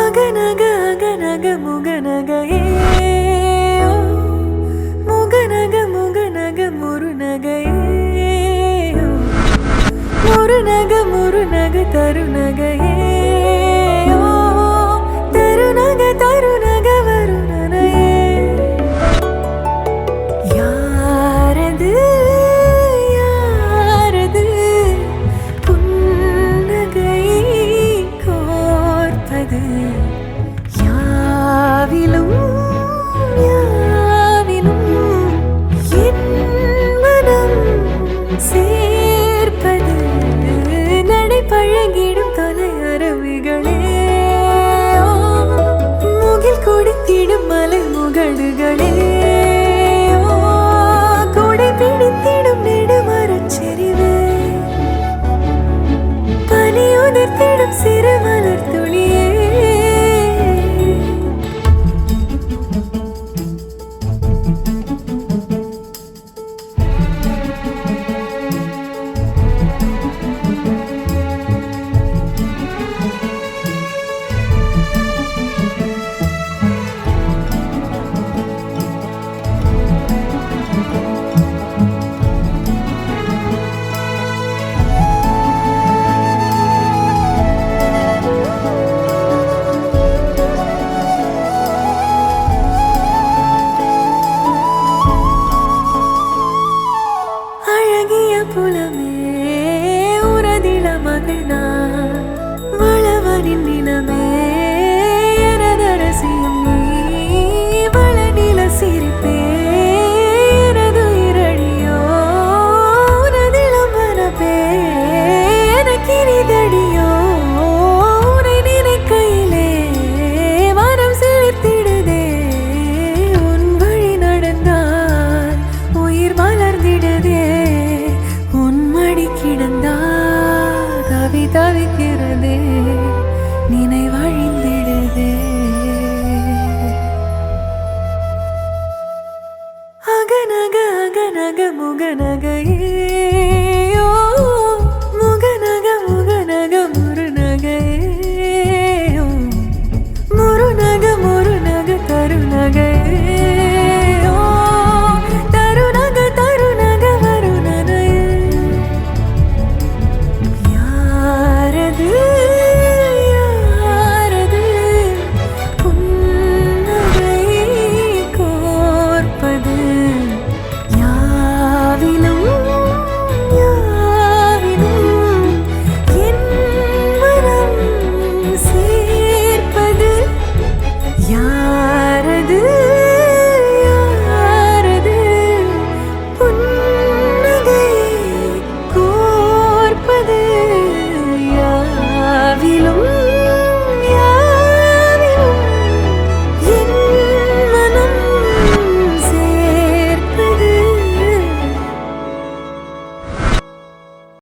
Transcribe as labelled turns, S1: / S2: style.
S1: அகநக அகநக முகநகையே முகநக முகநக முருநகையே முருநக முருநக தருநகையே தருநக தருநக வருணனையே யாரது யாரது புன்னகை கோர்ப்பது யாவிலும் யாவிலும் என் மனம் சேர்ப்பது நடை பழகிடும் தொலை அருவிகளே முகில் கொடுத்திடும் மலை முகடுகளே கொடை பிடித்திடும் நெடுமரச் செறிவே பனி உதிர்த்திடும் சிறு மலர் துளியே புலமே உரதில மகள் நான் வளவனின் நிலமே எனதரசியும் நீ வளநில சிரிப்பே எனது இரடியோ உனதிலம் மனப்பே எனக்கினிதடியோ உனை நினைக்கையிலே மனம் சிலிர்த்திடுதே உன் வழி நடந்தால் உயிர் மலர்ந்திடுதே கிடந்தா தவி தவிக்க